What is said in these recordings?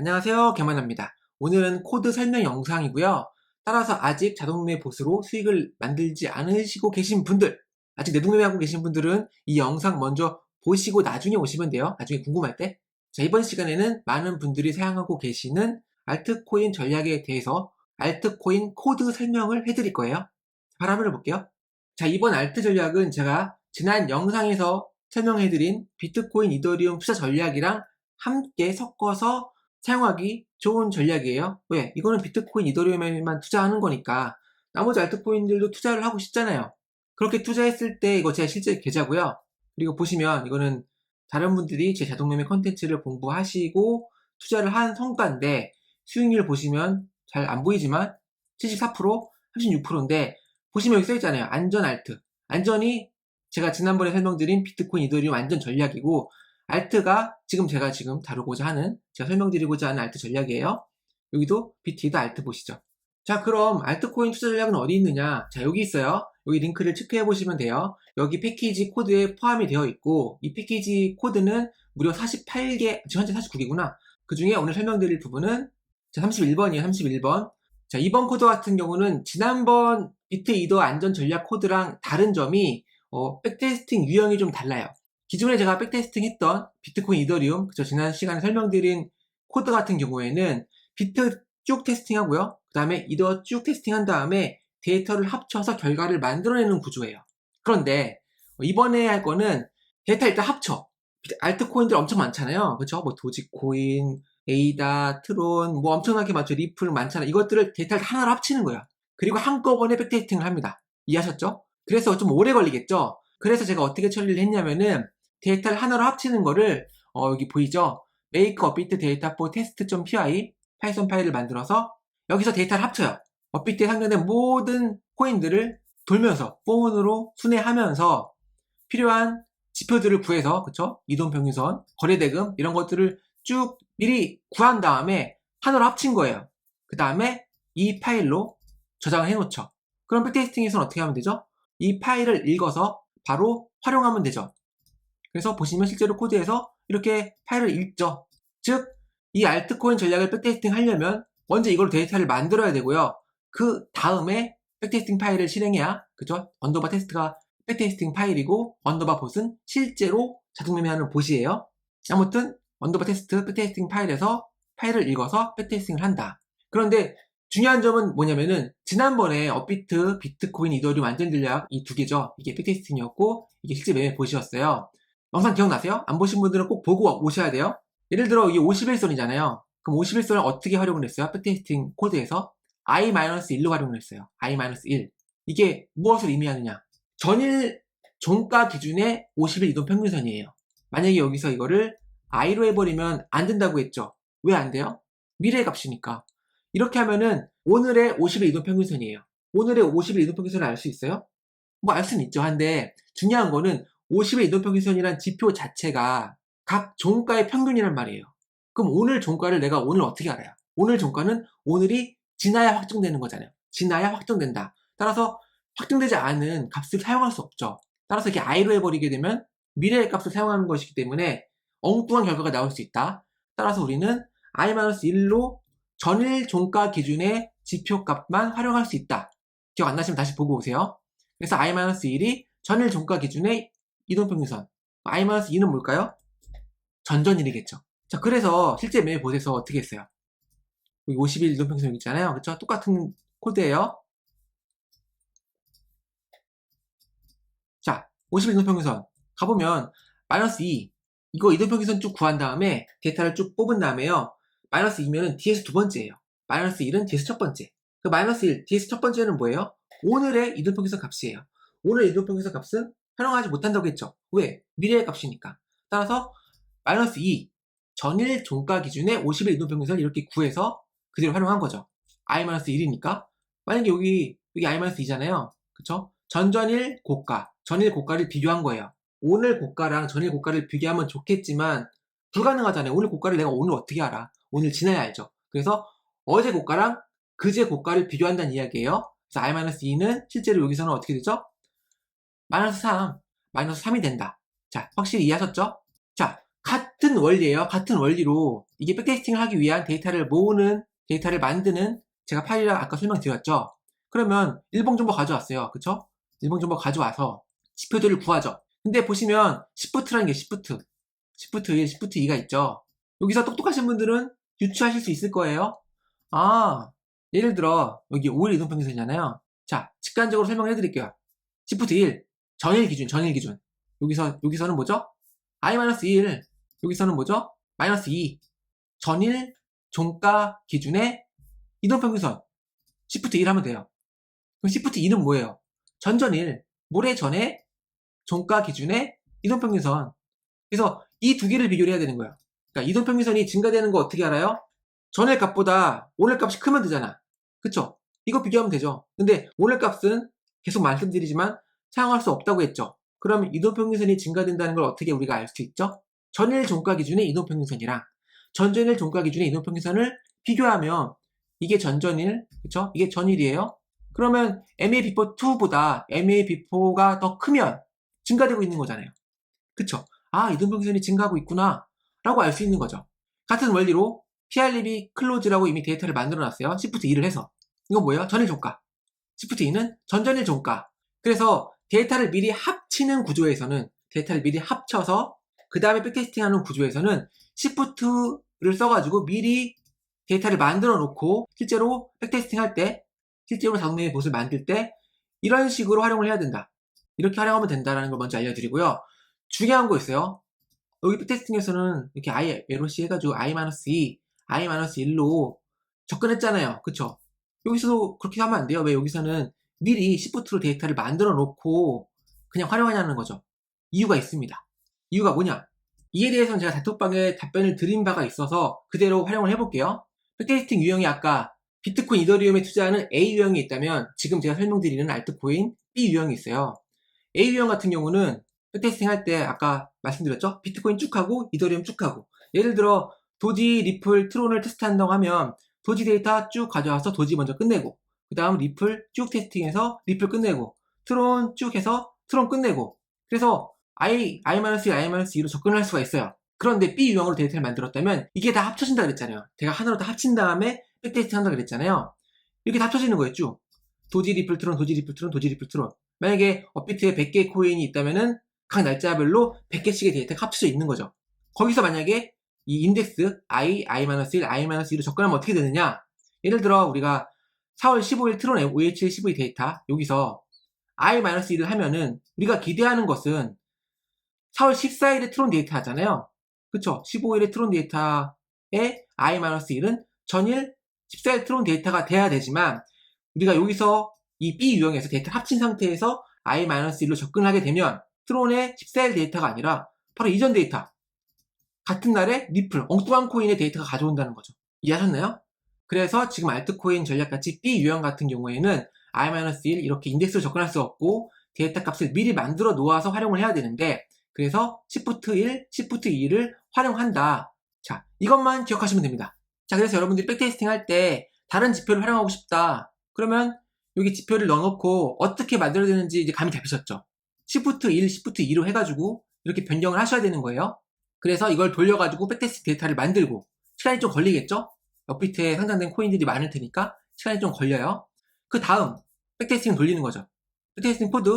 안녕하세요. 개만입니다. 오늘은 코드 설명 영상이고요. 따라서 아직 자동매매 보스로 수익을 만들지 않으시고 계신 분들, 아직 내동매매하고 계신 분들은 이 영상 먼저 보시고 나중에 오시면 돼요. 나중에 궁금할 때. 자, 이번 시간에는 많은 분들이 사용하고 계시는 알트코인 전략에 대해서 알트코인 코드 설명을 해드릴 거예요. 바로 한번 해볼게요. 자, 이번 알트 전략은 제가 지난 영상에서 설명해드린 비트코인, 이더리움 투자 전략이랑 함께 섞어서 사용하기 좋은 전략이에요. 왜? 이거는 비트코인, 이더리움에만 투자하는 거니까 나머지 알트코인들도 투자를 하고 싶잖아요. 그렇게 투자했을 때 이거 제 실제 계좌고요. 그리고 보시면 이거는 다른 분들이 제 자동매매 컨텐츠를 공부하시고 투자를 한 성과인데 수익률 보시면 잘 안 보이지만 74%, 36%인데 보시면 여기 써있잖아요. 안전 알트. 안전이 제가 지난번에 설명드린 비트코인, 이더리움 안전 전략이고 알트가 제가 다루고자 하는, 제가 설명드리고자 하는 알트 전략이에요. 여기도 BT도 알트 보시죠. 자, 그럼 알트코인 투자 전략은 어디 있느냐? 자, 여기 있어요. 여기 링크를 체크해 보시면 돼요. 여기 패키지 코드에 포함이 되어 있고, 이 패키지 코드는 무려 48개, 지금 현재 49개구나. 그 중에 오늘 설명드릴 부분은 31번이에요. 31번. 자, 이번 코드 같은 경우는 지난번 비트 이더 안전 전략 코드랑 다른 점이 백테스팅 유형이 좀 달라요. 기존에 제가 백테스팅 했던 비트코인, 이더리움, 그쵸, 지난 시간에 설명드린 코드 같은 경우에는 비트 쭉 테스팅하고요. 그 다음에 이더 쭉 테스팅한 다음에 데이터를 합쳐서 결과를 만들어내는 구조예요. 그런데 이번에 할 거는 데이터 일단 합쳐. 알트코인들 엄청 많잖아요. 그쵸? 뭐 도지코인, 에이다, 트론, 뭐 엄청나게 많죠. 리플 많잖아요. 이것들을 데이터를 하나로 합치는 거야. 그리고 한꺼번에 백테스팅을 합니다. 이해하셨죠? 그래서 좀 오래 걸리겠죠? 그래서 제가 어떻게 처리를 했냐면은 데이터를 하나로 합치는 거를 여기 보이죠? make 업비트 데이터 for test.py 파이썬 파일을 만들어서 여기서 데이터를 합쳐요. 업비트에 상대된 모든 코인들을 돌면서 폼으로 순회하면서 필요한 지표들을 구해서, 그쵸? 이동평균선, 거래대금 이런 것들을 쭉 미리 구한 다음에 하나로 합친 거예요. 그 다음에 이 파일로 저장을 해놓죠. 그럼 백테스팅에서는 어떻게 하면 되죠? 이 파일을 읽어서 바로 활용하면 되죠. 그래서 보시면 실제로 코드에서 이렇게 파일을 읽죠. 즉, 이 알트코인 전략을 백테스팅 하려면 먼저 이걸 데이터를 만들어야 되고요. 그 다음에 백테스팅 파일을 실행해야, 그죠? 언더바 테스트가 백테스팅 파일이고 언더바 봇은 실제로 자동매매하는 봇이에요. 아무튼 언더바 테스트 백테스팅 파일에서 파일을 읽어서 백테스팅을 한다. 그런데 중요한 점은 뭐냐면은 지난번에 업비트, 비트코인, 이더리움 안전 전략 이 두 개죠. 이게 백테스팅이었고 이게 실제 매매 봇이었어요. 영상 기억나세요? 안 보신 분들은 꼭 보고 오셔야 돼요. 예를 들어 이게 51선이잖아요. 그럼 51선을 어떻게 활용을 했어요? 백테스팅 코드에서 i-1로 활용을 했어요. i-1. 이게 무엇을 의미하느냐? 전일 종가 기준의 50일 이동평균선이에요. 만약에 여기서 이거를 i로 해버리면 안 된다고 했죠. 왜 안 돼요? 미래의 값이니까. 이렇게 하면은 오늘의 50일 이동평균선이에요. 오늘의 50일 이동평균선을 알 수 있어요? 뭐 알 수는 있죠. 한데 중요한 거는 50일 이동평균선이란 지표 자체가 각 종가의 평균이란 말이에요. 그럼 오늘 종가를 내가 오늘 어떻게 알아요? 오늘 종가는 오늘이 지나야 확정되는 거잖아요. 지나야 확정된다. 따라서 확정되지 않은 값을 사용할 수 없죠. 따라서 이렇게 i로 해버리게 되면 미래의 값을 사용하는 것이기 때문에 엉뚱한 결과가 나올 수 있다. 따라서 우리는 i-1로 전일 종가 기준의 지표값만 활용할 수 있다. 기억 안 나시면 다시 보고 오세요. 그래서 i-1이 전일 종가 기준의 이동평균선. i-2는 뭘까요? 전전일이겠죠. 자, 그래서 실제 매매 봇에서 어떻게 했어요? 여기 50일 이동평균선 있잖아요. 그쵸? 똑같은 코드예요. 자, 50일 이동평균선 가보면 마이너스 2 이거 이동평균선 쭉 구한 다음에 데이터를 쭉 뽑은 다음에요. 마이너스 2면은 뒤에서 두 번째예요. 마이너스 1은 뒤에서 첫 번째. 그 마이너스 1 뒤에서 첫 번째는 뭐예요? 오늘의 이동평균선 값이에요. 오늘의 이동평균선 값은 활용하지 못한다고 했죠. 왜? 미래의 값이니까. 따라서 마이너스 2 전일 종가 기준의 50일 이동평균선을 이렇게 구해서 그대로 활용한 거죠. i-1이니까 만약에 여기 i-2잖아요. 그쵸? 전전일 고가, 전일 고가를 비교한 거예요. 오늘 고가랑 전일 고가를 비교하면 좋겠지만 불가능하잖아요. 오늘 고가를 내가 오늘 어떻게 알아? 오늘 지나야 알죠. 그래서 어제 고가랑 그제 고가를 비교한다는 이야기예요. 그래서 i-2는 실제로 여기서는 어떻게 되죠? 마이너스 3, 마이너스 3이 된다. 자, 확실히 이해하셨죠? 자, 같은 원리예요. 같은 원리로 이게 백테스팅을 하기 위한 데이터를 모으는, 데이터를 만드는 제가 파일이라 아까 설명드렸죠. 그러면 일봉 정보 가져왔어요. 그쵸? 일봉 정보 가져와서 지표들을 구하죠. 근데 보시면 시프트라는 게 시프트 1, 시프트 2가 있죠. 여기서 똑똑하신 분들은 유추하실 수 있을 거예요. 아, 예를 들어 여기 5일 이동평균선이잖아요. 자, 직관적으로 설명을 해드릴게요. 시프트 1, 전일 기준. 여기서는 뭐죠? I-1, 여기서는 뭐죠? 마이너스 2, 전일 종가 기준의 이동평균선. 시프트 1 하면 돼요. 그럼 시프트 2는 뭐예요? 전전일, 모레 전에 종가 기준의 이동평균선. 그래서 이 두 개를 비교를 해야 되는 거예요. 그러니까 이동평균선이 증가되는 거 어떻게 알아요? 전일 값보다 오늘 값이 크면 되잖아. 그쵸? 이거 비교하면 되죠. 근데 오늘 값은 계속 말씀드리지만 사용할 수 없다고 했죠. 그럼 이동평균선이 증가된다는 걸 어떻게 우리가 알 수 있죠? 전일 종가 기준의 이동평균선이랑 전전일 종가 기준의 이동평균선을 비교하면 이게 전전일, 그쵸? 이게 전일이에요. 그러면 MA 비포 2보다 MA 비포가 더 크면 증가되고 있는 거잖아요. 그쵸? 아, 이동평균선이 증가하고 있구나 라고 알 수 있는 거죠. 같은 원리로 PRLB 클로즈라고 이미 데이터를 만들어 놨어요. 시프트 2를 해서. 이건 뭐예요? 전일 종가. 시프트 2는 전전일 종가. 그래서 데이터를 미리 합치는 구조에서는, 데이터를 미리 합쳐서 그 다음에 백테스팅하는 구조에서는 시프트를 써가지고 미리 데이터를 만들어 놓고 실제로 백테스팅 할 때, 실제로 자동매매 봇을 만들 때 이런 식으로 활용을 해야 된다. 이렇게 활용하면 된다는 걸 먼저 알려드리고요. 중요한 거 있어요. 여기 백테스팅에서는 이렇게 I, LOC 해가지고 I-2, I-1로 접근했잖아요. 그쵸? 여기서도 그렇게 하면 안 돼요. 왜 여기서는 미리 시프트로 데이터를 만들어 놓고 그냥 활용하냐는 거죠. 이유가 있습니다. 이유가 뭐냐? 이에 대해서는 제가 단톡방에 답변을 드린 바가 있어서 그대로 활용을 해볼게요. 백테스팅 유형이 아까 비트코인, 이더리움에 투자하는 A 유형이 있다면 지금 제가 설명드리는 알트코인 B 유형이 있어요. A 유형 같은 경우는 백테스팅 할 때 아까 말씀드렸죠? 비트코인 쭉 하고 이더리움 쭉 하고, 예를 들어 도지, 리플, 트론을 테스트한다고 하면 도지 데이터 쭉 가져와서 도지 먼저 끝내고, 그 다음 리플 쭉 테스팅해서 리플 끝내고, 트론 쭉 해서 트론 끝내고, 그래서 I-1, I-2로 접근을 할 수가 있어요. 그런데 B 유형으로 데이터를 만들었다면 이게 다 합쳐진다 그랬잖아요. 제가 하나로 다 합친 다음에 백테스팅 한다 그랬잖아요. 이렇게 다 합쳐지는 거예요. 쭉 도지, 리플, 트론, 도지, 리플, 트론, 도지, 리플, 트론. 만약에 업비트에 100개의 코인이 있다면은 각 날짜별로 100개씩의 데이터가 합쳐져 있는 거죠. 거기서 만약에 이 인덱스 I, I-1, I-2로 접근하면 어떻게 되느냐? 예를 들어 우리가 4월 15일 트론 517 15일 데이터 여기서 I-1을 하면은 우리가 기대하는 것은 4월 14일에 트론 데이터 하잖아요. 그쵸? 15일에 트론 데이터에 I-1은 전일 14일 트론 데이터가 돼야 되지만 우리가 여기서 이 B 유형에서 데이터를 합친 상태에서 I-1로 접근하게 되면 트론의 14일 데이터가 아니라 바로 이전 데이터, 같은 날에 리플, 엉뚱한 코인의 데이터가 가져온다는 거죠. 이해하셨나요? 그래서 지금 알트코인 전략같이 B 유형 같은 경우에는 I-1 이렇게 인덱스로 접근할 수 없고 데이터 값을 미리 만들어 놓아서 활용을 해야 되는데, 그래서 Shift 1, Shift 2를 활용한다. 자, 이것만 기억하시면 됩니다. 자, 그래서 여러분들이 백테스팅 할 때 다른 지표를 활용하고 싶다. 그러면 여기 지표를 넣어놓고 어떻게 만들어야 되는지 이제 감이 잡히셨죠? Shift 1, Shift 2로 해가지고 이렇게 변경을 하셔야 되는 거예요. 그래서 이걸 돌려가지고 백테스팅 데이터를 만들고 시간이 좀 걸리겠죠? 업비트에 상장된 코인들이 많을 테니까 시간이 좀 걸려요. 그 다음 백테스팅 돌리는 거죠. 백테스팅 코드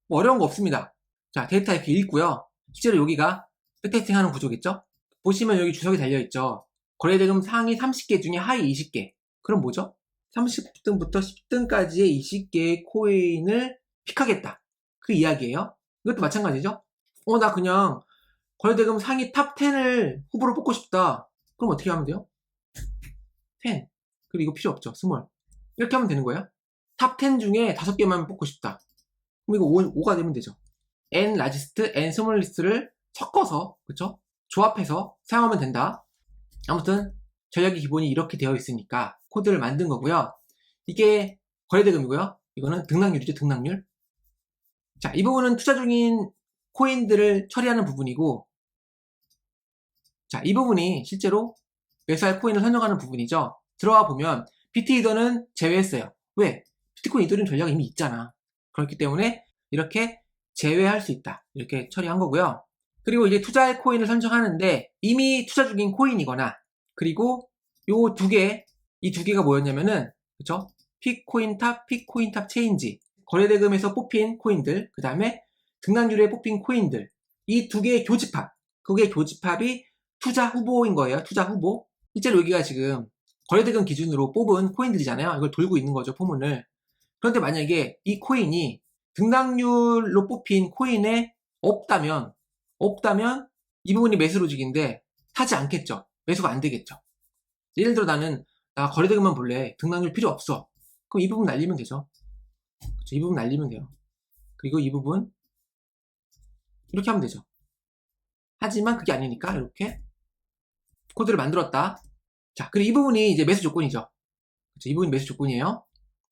뭐 어려운 거 없습니다. 자, 데이터 이렇게 읽고요. 실제로 여기가 백테스팅 하는 구조겠죠? 보시면 여기 주석이 달려있죠. 거래대금 상위 30개 중에 하위 20개. 그럼 뭐죠? 30등부터 10등까지의 20개의 코인을 픽하겠다. 그 이야기예요. 이것도 마찬가지죠. 나 그냥 거래대금 상위 탑 10을 후보로 뽑고 싶다. 그럼 어떻게 하면 돼요? 10. 그리고 이거 필요 없죠. 스몰. 이렇게 하면 되는 거예요. 탑 10 중에 5개만 뽑고 싶다. 그럼 이거 5가 되면 되죠. N 라지스트, N 스몰리스트를 섞어서, 그쵸? 조합해서 사용하면 된다. 아무튼 전략의 기본이 이렇게 되어 있으니까 코드를 만든 거고요. 이게 거래대금이고요. 이거는 등락률이죠. 등락률. 자, 이 부분은 투자 중인 코인들을 처리하는 부분이고, 자, 이 부분이 실제로 매수할 코인을 선정하는 부분이죠. 들어가 보면 비트이더는 제외했어요. 왜? 비트코인 이더리움 전략이 이미 있잖아. 그렇기 때문에 이렇게 제외할 수 있다. 이렇게 처리한 거고요. 그리고 이제 투자할 코인을 선정하는데 이미 투자 중인 코인이거나 그리고 요 두 개, 이 두 개가 뭐였냐면은 그쵸? 픽코인탑, 픽코인탑 체인지 거래대금에서 뽑힌 코인들 그 다음에 등락률에 뽑힌 코인들 이 두 개의 교집합 그게 교집합이 투자 후보인 거예요. 투자 후보 실제로 여기가 지금 거래대금 기준으로 뽑은 코인들이잖아요. 이걸 돌고 있는 거죠. 포문을. 그런데 만약에 이 코인이 등락률로 뽑힌 코인에 없다면 이 부분이 매수 로직인데 사지 않겠죠. 매수가 안 되겠죠. 예를 들어 나 거래대금만 볼래. 등락률 필요 없어. 그럼 이 부분 날리면 되죠. 그렇죠? 이 부분 날리면 돼요. 그리고 이 부분 이렇게 하면 되죠. 하지만 그게 아니니까 이렇게 코드를 만들었다. 자, 그리고 이 부분이 이제 매수 조건이죠. 그렇죠? 이 부분이 매수 조건이에요.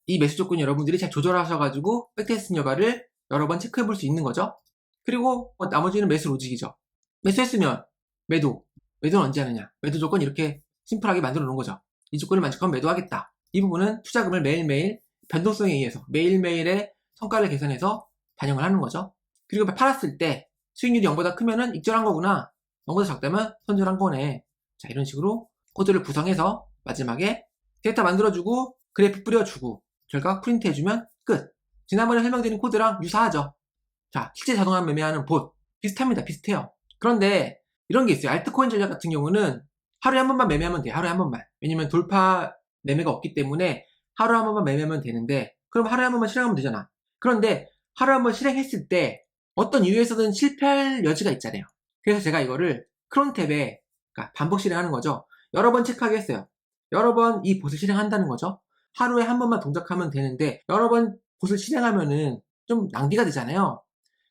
이 매수 조건 여러분들이 잘 조절하셔가지고 백테스팅 여부를 여러 번 체크해 볼 수 있는 거죠. 그리고 나머지는 매수 로직이죠. 매수했으면 매도는 언제 하느냐. 매도 조건 이렇게 심플하게 만들어 놓은 거죠. 이 조건을 만족하면 매도하겠다. 이 부분은 투자금을 매일매일 변동성에 의해서 매일매일의 성과를 계산해서 반영을 하는 거죠. 그리고 팔았을 때 수익률이 0보다 크면은 익절한 거구나. 0보다 작다면 손절한 거네. 자, 이런 식으로 코드를 구성해서 마지막에 데이터 만들어주고 그래프 뿌려주고 결과 프린트해주면 끝. 지난번에 설명드린 코드랑 유사하죠. 자, 실제 자동화 매매하는 봇 비슷합니다. 비슷해요. 그런데 이런 게 있어요. 알트코인 전략 같은 경우는 하루에 한 번만 매매하면 돼요. 하루에 한 번만. 왜냐면 돌파 매매가 없기 때문에 하루에 한 번만 매매하면 되는데 그럼 하루에 한 번만 실행하면 되잖아. 그런데 하루에 한 번 실행했을 때 어떤 이유에서든 실패할 여지가 있잖아요. 그래서 제가 이거를 크론 탭에 그러니까 반복 실행하는 거죠. 여러 번 체크하게 했어요. 여러 번 이 봇을 실행한다는 거죠. 하루에 한 번만 동작하면 되는데 여러 번 봇을 실행하면은 좀 낭비가 되잖아요.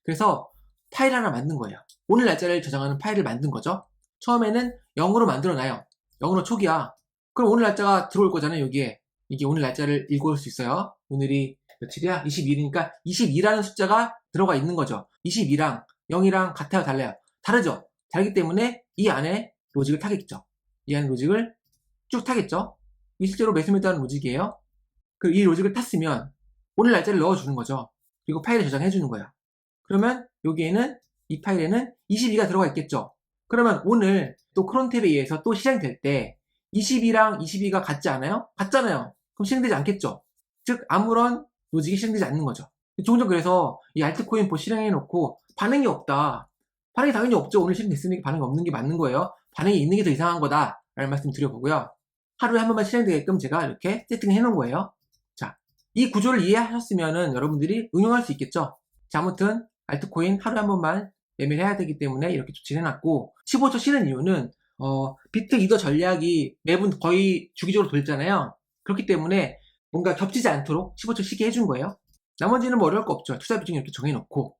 그래서 파일 하나 만든 거예요. 오늘 날짜를 저장하는 파일을 만든 거죠. 처음에는 0으로 만들어놔요. 0으로 초기화. 그럼 오늘 날짜가 들어올 거잖아요. 여기에. 이게 오늘 날짜를 읽어올 수 있어요. 오늘이 며칠이야? 22일이니까 22라는 숫자가 들어가 있는 거죠. 22랑 0이랑 같아요? 달라요? 다르죠? 다르기 때문에 이 안에 로직을 타겠죠. 이 안에 로직을 쭉 타겠죠. 이 실제로 매수매도하는 로직이에요. 그리고 이 로직을 탔으면 오늘 날짜를 넣어주는 거죠. 그리고 파일을 저장해주는 거예요. 그러면 여기에는 이 파일에는 22가 들어가 있겠죠. 그러면 오늘 또 크론 탭에 의해서 또 실행될 때 22랑 22가 같지 않아요? 같잖아요. 그럼 실행되지 않겠죠. 즉 아무런 로직이 실행되지 않는 거죠. 종종 그래서 이 알트코인 봇 실행해놓고 반응이 없다. 반응이 당연히 없죠. 오늘 실행됐으니까 반응이 없는 게 맞는 거예요. 반응이 있는 게 더 이상한 거다 라는 말씀 드려보고요. 하루에 한 번만 실행되게끔 제가 이렇게 세팅해 놓은 거예요. 자, 이 구조를 이해하셨으면 여러분들이 응용할 수 있겠죠. 자, 아무튼 알트코인 하루에 한 번만 매매를 해야 되기 때문에 이렇게 조치를 해놨고 15초 쉬는 이유는 비트 이더 전략이 매분 거의 주기적으로 돌잖아요. 그렇기 때문에 뭔가 겹치지 않도록 15초 쉬게 해준 거예요. 나머지는 뭐 어려울 거 없죠. 투자 비중 이렇게 정해놓고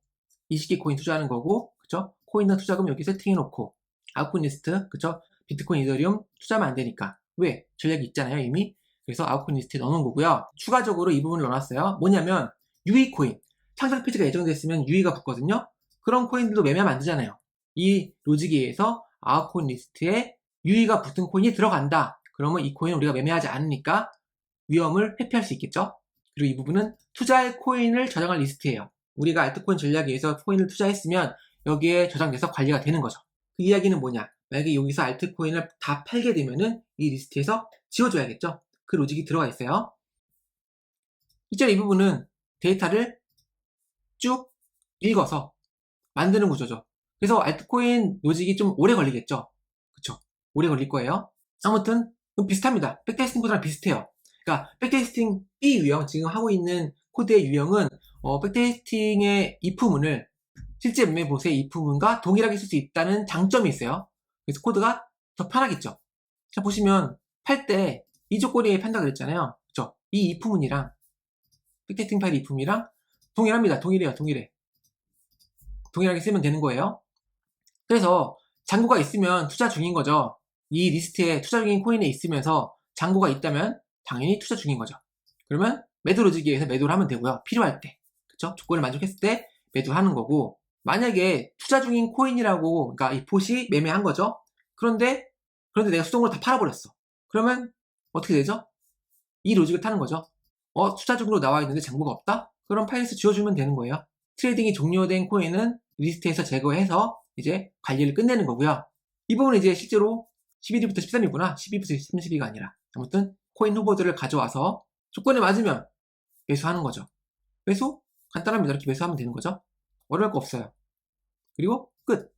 이 시기 코인 투자하는 거고 그쵸? 코인당 투자금 여기 세팅해놓고 아웃코인 리스트 그쵸? 비트코인 이더리움 투자하면 안 되니까 왜? 전략이 있잖아요 이미. 그래서 아웃코인 리스트에 넣어놓은 거고요. 추가적으로 이 부분을 넣어놨어요. 뭐냐면 유이코인 창작 페이지가 예정됐으면 유이가 붙거든요. 그런 코인들도 매매하면 안 되잖아요. 이 로직에 의해서 아웃코인 리스트에 유이가 붙은 코인이 들어간다. 그러면 이 코인은 우리가 매매하지 않으니까 위험을 회피할 수 있겠죠. 그리고 이 부분은 투자할 코인을 저장할 리스트예요. 우리가 알트코인 전략에 의해서 코인을 투자했으면 여기에 저장돼서 관리가 되는 거죠. 그 이야기는 뭐냐? 만약에 여기서 알트코인을 다 팔게 되면은 이 리스트에서 지워줘야겠죠. 그 로직이 들어가 있어요. 실제로 이 부분은 데이터를 쭉 읽어서 만드는 구조죠. 그래서 알트코인 로직이 좀 오래 걸리겠죠. 그쵸? 오래 걸릴 거예요. 아무튼 비슷합니다. 백테스팅 코드랑 비슷해요. 그러니까 백테스팅 B 유형 지금 하고 있는 코드의 유형은 백테스팅의 if문을 실제 매매봇의 if문과 동일하게 쓸 수 있다는 장점이 있어요. 그래서 코드가 더 편하겠죠. 자 보시면 팔 때 이 조건이 판다 그랬잖아요. 그쵸? 이 if문이랑 백테스팅 파일 if문이랑 동일합니다. 동일해요. 동일하게 쓰면 되는 거예요. 그래서 잔고가 있으면 투자 중인 거죠. 이 리스트에 투자 중인 코인에 있으면서 잔고가 있다면 당연히 투자 중인 거죠. 그러면 매도 로직에 의해서 매도를 하면 되고요. 필요할 때. 그쵸? 조건을 만족했을 때 매도하는 거고 만약에 투자 중인 코인이라고 그러니까 이 봇이 매매한 거죠. 그런데 내가 수동으로 다 팔아버렸어. 그러면 어떻게 되죠? 이 로직을 타는 거죠. 투자 중으로 나와 있는데 잔고가 없다? 그럼 파일에서 지워주면 되는 거예요. 트레이딩이 종료된 코인은 리스트에서 제거해서 이제 관리를 끝내는 거고요. 이 부분은 이제 실제로 11위부터 13위구나. 12위부터 30위가 아니라. 아무튼 코인 후보들을 가져와서 조건에 맞으면 매수하는 거죠. 매수? 간단합니다. 이렇게 매수하면 되는 거죠. 어려울 거 없어요. 그리고 끝.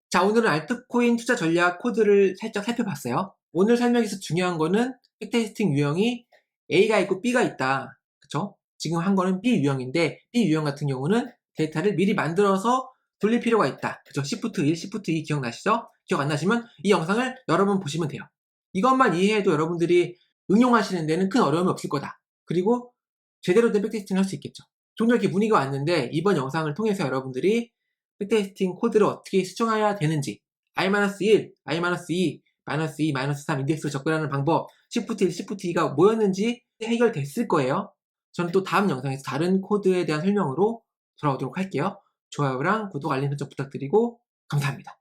자, 오늘은 알트코인 투자 전략 코드를 살짝 살펴봤어요. 오늘 설명에서 중요한 거는 백테스팅 유형이 A가 있고 B가 있다. 그쵸? 지금 한 거는 B 유형인데 B 유형 같은 경우는 데이터를 미리 만들어서 돌릴 필요가 있다. 그쵸? Shift 1, Shift 2 기억나시죠? 기억 안 나시면 이 영상을 여러 번 보시면 돼요. 이것만 이해해도 여러분들이 응용하시는 데는 큰 어려움이 없을 거다. 그리고 제대로 된 백테스팅을 할 수 있겠죠. 좀 더 이렇게 분위기가 왔는데 이번 영상을 통해서 여러분들이 백테스팅 코드를 어떻게 수정해야 되는지 I-1, I-2, -2, -3 인덱스로 접근하는 방법, Shift 1, Shift 2가 뭐였는지 해결됐을 거예요. 저는 또 다음 영상에서 다른 코드에 대한 설명으로 돌아오도록 할게요. 좋아요랑 구독, 알림 설정 부탁드리고 감사합니다.